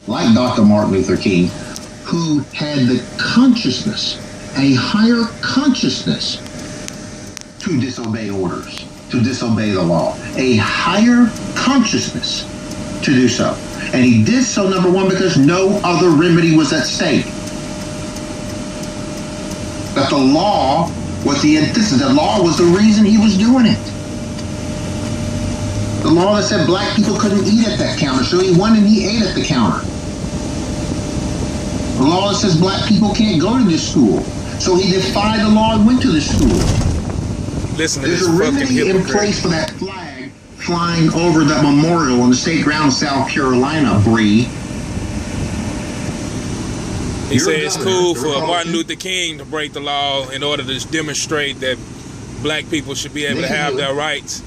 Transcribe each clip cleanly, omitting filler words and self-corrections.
like Dr. Martin Luther King, who had the consciousness, a higher consciousness, to disobey orders, to disobey the law, a higher consciousness to do so. And he did so, number one, because no other remedy was at stake. That the law was the antithesis. The law was the reason he was doing it. The law that said black people couldn't eat at that counter, so he went and he ate at the counter. The law that says black people can't go to this school, so he defied the law and went to the school. Listen to There's this a fucking remedy in place for that flag flying over that memorial on the state ground of South Carolina, Bree. He said it's cool for Martin Luther King to break the law in order to demonstrate that black people should be able to have their rights.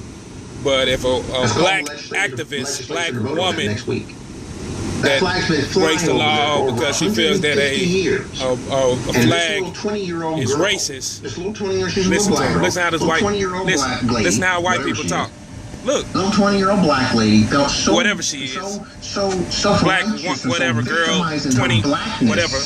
But if a black activist, black woman that breaks the law because she feels that a flag is racist, listen to him. Listen how this white, listen how white people talk. Look, little 20-year-old black lady felt so, whatever she is, so black, whatever girl, 20, whatever,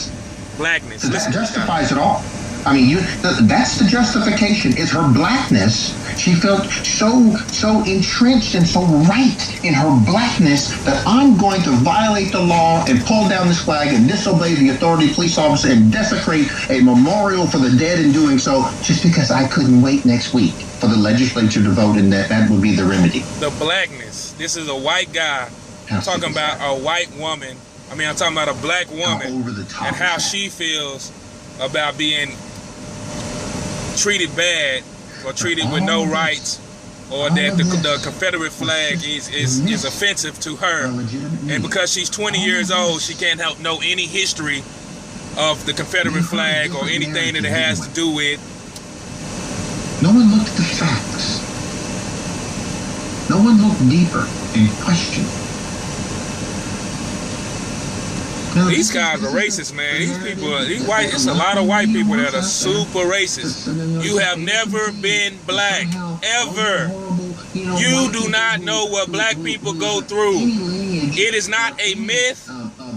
blackness. That justifies it all. I mean, that's the justification. It's her blackness. She felt so entrenched and so right in her blackness that I'm going to violate the law and pull down this flag and disobey the authority police officer and desecrate a memorial for the dead in doing so, just because I couldn't wait next week for the legislature to vote, and that would be the remedy. The blackness. This is a white guy talking about a white woman. I mean, I'm talking about a black woman and how she feels about being treated bad or treated with no rights, or that the Confederate flag is offensive to her, and because she's 20 years old, she can't help know any history of the Confederate flag or anything that it has to do with. No one looked at the facts. No one looked deeper and questioned. These guys are racist, man. These people, these white, it's a lot of white people that are super racist. You have never been black, ever. You do not know what black people go through. It is not a myth.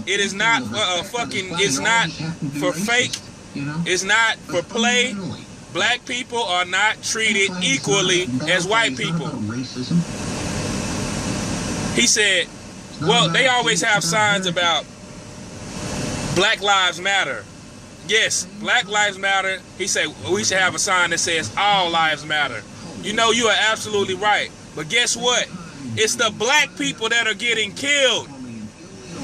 It is not it's not for fake. It's not for play. Black people are not treated equally as white people. He said, well, they always have signs about Black Lives Matter. Yes, Black Lives Matter. He said we should have a sign that says all lives matter. You know, you are absolutely right. But guess what? It's the black people that are getting killed.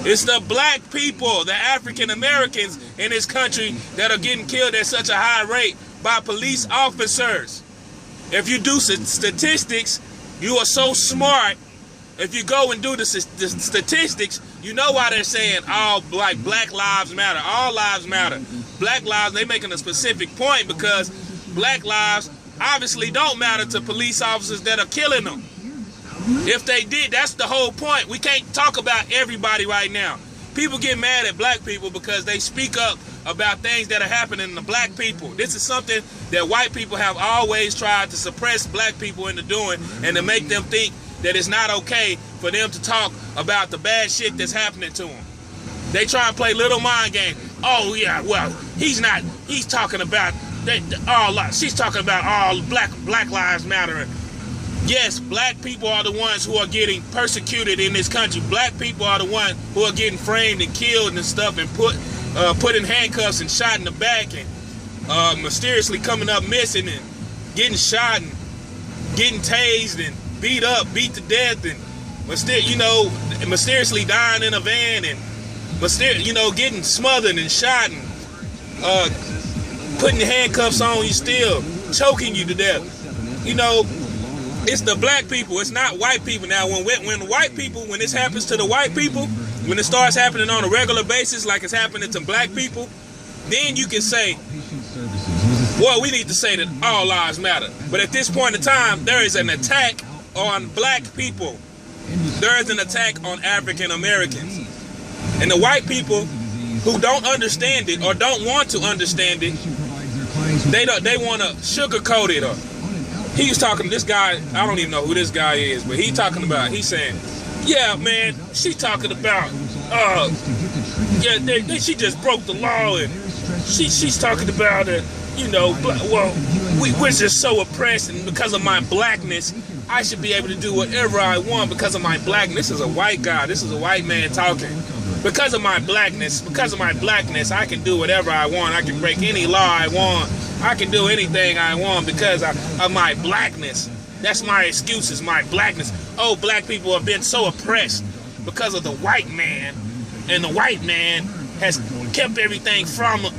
It's the black people, the African Americans in this country, that are getting killed at such a high rate by police officers. If you do statistics, you are so smart. If you go and do the statistics, you know why they're saying all like Black Lives Matter, all lives matter. Black lives, they making a specific point because black lives obviously don't matter to police officers that are killing them. If they did, that's the whole point. We can't talk about everybody right now. People get mad at black people because they speak up about things that are happening to black people. This is something that white people have always tried to suppress black people into doing, and to make them think that it's not okay for them to talk about the bad shit that's happening to them. They try and play little mind game. Oh yeah, well, he's talking about she's talking about all black lives matter. Yes, black people are the ones who are getting persecuted in this country. Black people are the ones who are getting framed and killed and stuff, and put in handcuffs and shot in the back, and mysteriously coming up missing and getting shot and getting tased and beat up, beat to death, and mysteriously dying in a van, and getting smothered and shot, and putting handcuffs on you, still choking you to death. It's the black people. It's not white people. Now, when white people, when this happens to the white people, when it starts happening on a regular basis, like it's happening to black people, then you can say, well, we need to say that all lives matter. But at this point in time, there is an attack on black people. There is an attack on African Americans. And the white people who don't understand it or don't want to understand it, they want to sugarcoat it. Or he was talking to this guy, I don't even know who this guy is, but he's saying, yeah, man, she's talking about she just broke the law, and she's talking about it. You know, we're just so oppressed, and because of my blackness, I should be able to do whatever I want because of my blackness. This is a white guy. This is a white man talking. Because of my blackness, I can do whatever I want. I can break any law I want. I can do anything I want because of my blackness. That's my excuses, my blackness. Oh, black people have been so oppressed because of the white man, and the white man has kept everything from us.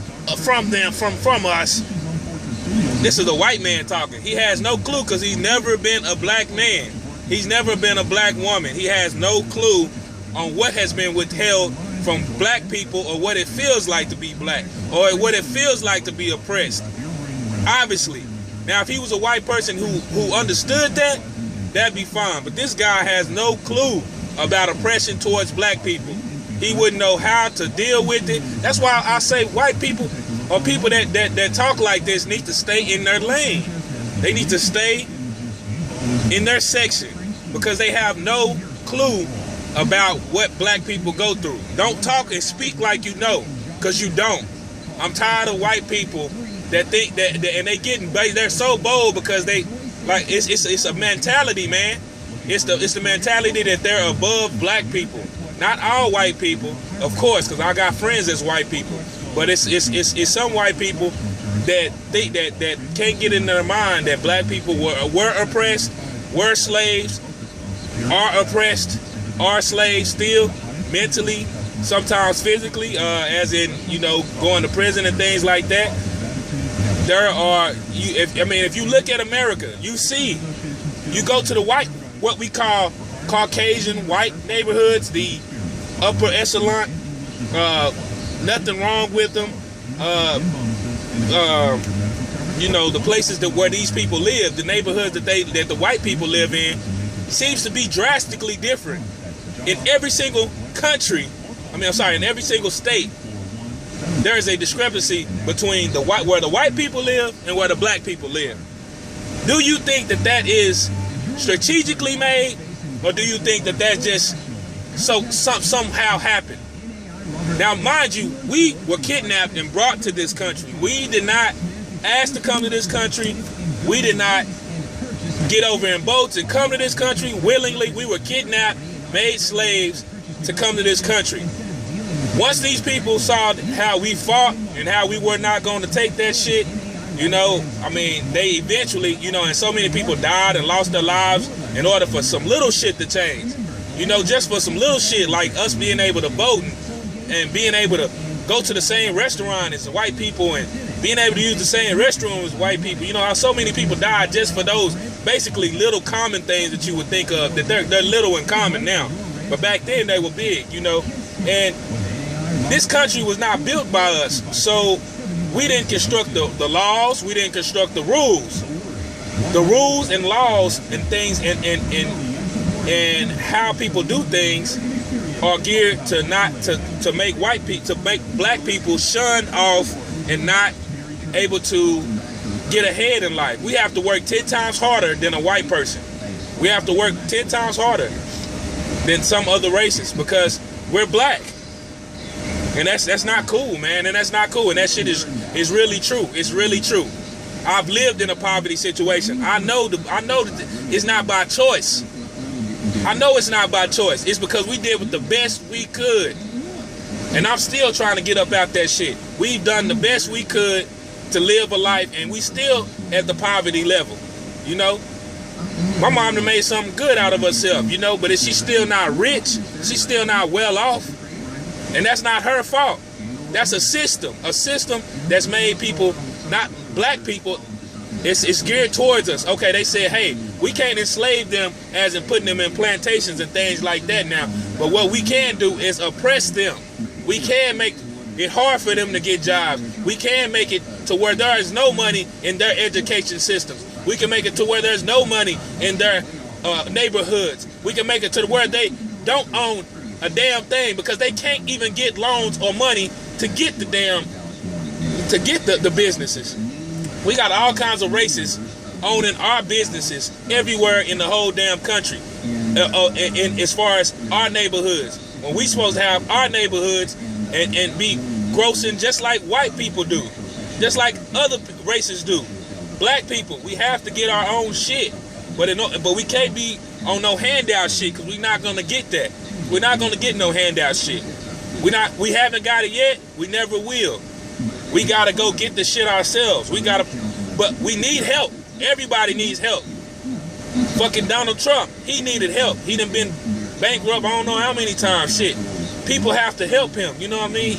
This is the white man talking. He has no clue because he's never been a black man. He's never been a black woman. He has no clue on what has been withheld from black people, or what it feels like to be black, or what it feels like to be oppressed. Obviously. Now, if he was a white person who understood that, that'd be fine. But this guy has no clue about oppression towards black people. He wouldn't know how to deal with it. That's why I say white people, or people that talk like this, need to stay in their lane. They need to stay in their section because they have no clue about what black people go through. Don't talk and speak like you know, because you don't. I'm tired of white people that think that and they're so bold because they like it's a mentality, man. It's the mentality that they're above black people. Not all white people, of course, because I got friends that's white people. But it's some white people that think that can't get in their mind that black people were oppressed, were slaves, are oppressed, are slaves still, mentally, sometimes physically, as in, you know, going to prison and things like that. There are, if you look at America, you go to the what we call Caucasian white neighborhoods, the upper echelon, nothing wrong with them. You know, the places where these people live, the neighborhoods that the white people live in, seems to be drastically different. In every single country, in every single state, there is a discrepancy between where the white people live and where the black people live. Do you think that is strategically made, or do you think that just somehow happened? Now, mind you, we were kidnapped and brought to this country. We did not ask to come to this country. We did not get over in boats and come to this country willingly. We were kidnapped, made slaves to come to this country. Once these people saw how we fought and how we were not going to take that shit, you know, they eventually, you know, and so many people died and lost their lives in order for some little shit to change. You know, just for some little shit like us being able to vote and being able to go to the same restaurant as the white people and being able to use the same restroom as white people. You know how so many people died just for those basically little common things that you would think of, that they're little and common now. But back then they were big, you know. And this country was not built by us. So we didn't construct the laws, we didn't construct the rules. The rules and laws and things and how people do things are geared to make black people shun off and not able to get ahead in life. We have to work 10 times harder than a white person. We have to work 10 times harder than some other races because we're black. And that's not cool, man. And that's not cool. And that shit is really true. It's really true. I've lived in a poverty situation. I know that it's not by choice. I know it's not by choice. It's because we did the best we could. And I'm still trying to get up out that shit. We've done the best we could to live a life, and we still at the poverty level, you know? My mom done made something good out of herself, you know, but if she's still not rich, she's still not well off. And that's not her fault. That's a system that's made people, not black people, it's geared towards us. Okay, they said, hey, we can't enslave them as in putting them in plantations and things like that now. But what we can do is oppress them. We can make it hard for them to get jobs. We can make it to where there is no money in their education systems. We can make it to where there's no money in their neighborhoods. We can make it to where they don't own a damn thing because they can't even get loans or money to get the businesses. We got all kinds of races owning our businesses everywhere in the whole damn country. And as far as our neighborhoods, when we supposed to have our neighborhoods and be grossing just like white people do, just like other races do. Black people, we have to get our own shit, but we can't be on no handout shit, because we're not gonna get that. We're not gonna get no handout shit. We haven't got it yet. We never will. We gotta go get the shit ourselves. But we need help. Everybody needs help. Fucking Donald Trump, he needed help. He done been bankrupt I don't know how many times. Shit, people have to help him. You know what I mean?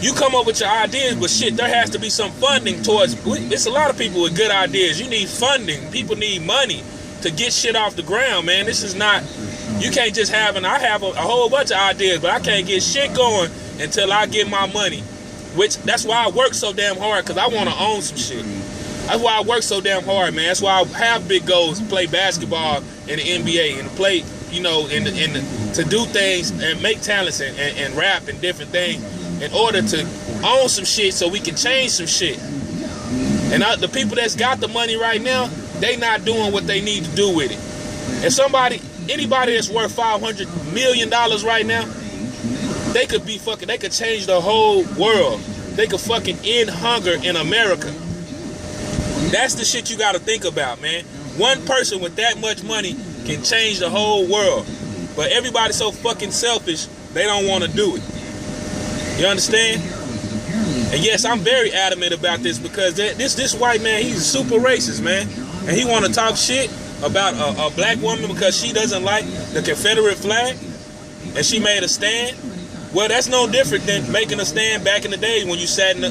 You come up with your ideas, but shit, there has to be some funding towards. It's a lot of people with good ideas. You need funding. People need money to get shit off the ground, man. This is not. You can't just have. And I have a whole bunch of ideas, but I can't get shit going until I get my money. That's why I work so damn hard, because I want to own some shit. That's why I work so damn hard, man. That's why I have big goals to play basketball in the NBA and to play, you know, to do things and make talents and rap and different things in order to own some shit so we can change some shit. And the people that's got the money right now, they not doing what they need to do with it. If anybody that's worth $500 million right now, they could change the whole world. They could fucking end hunger in America. That's the shit you gotta think about, man. One person with that much money can change the whole world. But everybody's so fucking selfish, they don't want to do it. You understand? And yes, I'm very adamant about this, because this white man, he's super racist, man. And he want to talk shit about a black woman because she doesn't like the Confederate flag and she made a stand. Well, that's no different than making a stand back in the day when you sat on the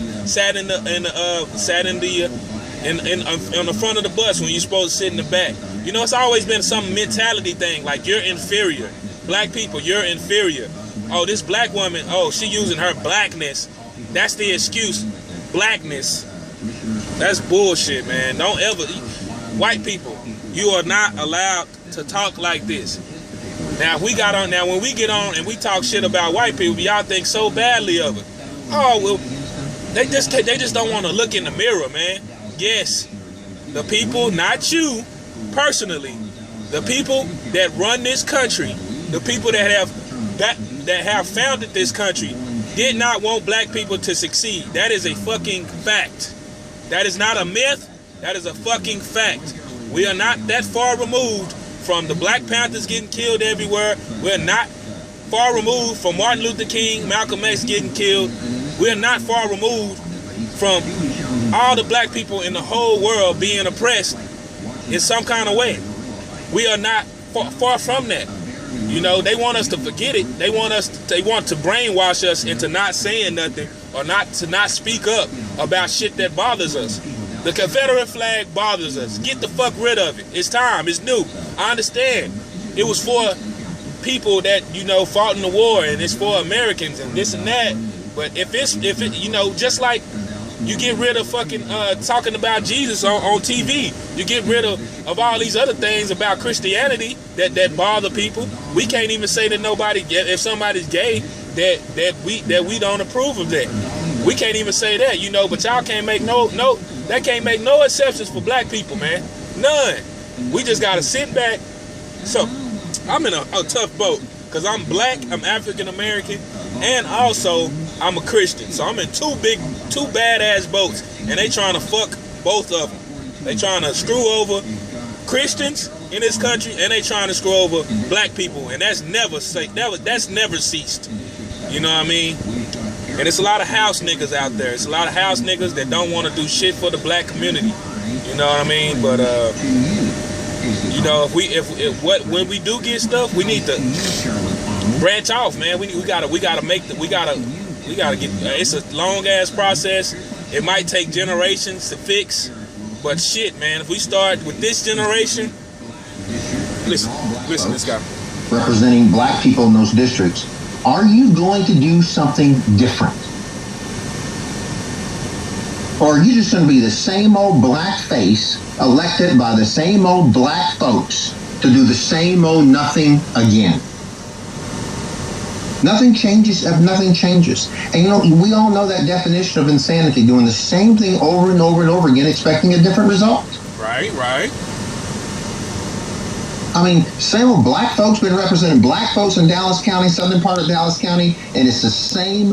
front of the bus when you're supposed to sit in the back. You know, it's always been some mentality thing, like you're inferior. Black people, you're inferior. Oh, this black woman, oh, she using her blackness. That's the excuse. Blackness. That's bullshit, man. Don't ever. White people, you are not allowed to talk like this. Now, when we get on and we talk shit about white people, y'all think so badly of it. Oh, well, they just don't want to look in the mirror, man. Yes, the people, not you personally, the people that run this country, the people that have founded this country, did not want black people to succeed. That is a fucking fact. That is not a myth. That is a fucking fact. We are not that far removed from the Black Panthers getting killed everywhere. We're not far removed from Martin Luther King, Malcolm X getting killed. We're not far removed from all the black people in the whole world being oppressed in some kind of way. We are not far from that. You know, they want us to forget it. They want to brainwash us into not saying nothing or to not speak up about shit that bothers us. The Confederate flag bothers us. Get the fuck rid of it. It's time. It's new. I understand. It was for people that, you know, fought in the war, and it's for Americans and this and that. But if it, you know, just like you get rid of fucking talking about Jesus on TV, you get rid of all these other things about Christianity that bother people. We can't even say that if somebody's gay, that we don't approve of that. We can't even say that, you know. But y'all can't make that can't make no exceptions for black people, man. None. We just gotta sit back. So I'm in a tough boat because I'm black, I'm African American, and also I'm a Christian. So I'm in two badass boats, and they trying to fuck both of them. They trying to screw over Christians in this country, and they trying to screw over black people, and that's never ceased. You know what I mean? And it's a lot of house niggas out there. It's a lot of house niggas that don't want to do shit for the black community. You know what I mean? But you know, when we do get stuff, we need to branch off, man. We gotta get. It's a long ass process. It might take generations to fix, but shit, man. If we start with this generation, listen, this guy representing black people in those districts. Are you going to do something different? Or are you just going to be the same old black face elected by the same old black folks to do the same old nothing again? Nothing changes if nothing changes. And you know, we all know that definition of insanity, doing the same thing over and over and over again, expecting a different result. Right. I mean, same old black folks been representing black folks in Dallas County, southern part of Dallas County, and it's the same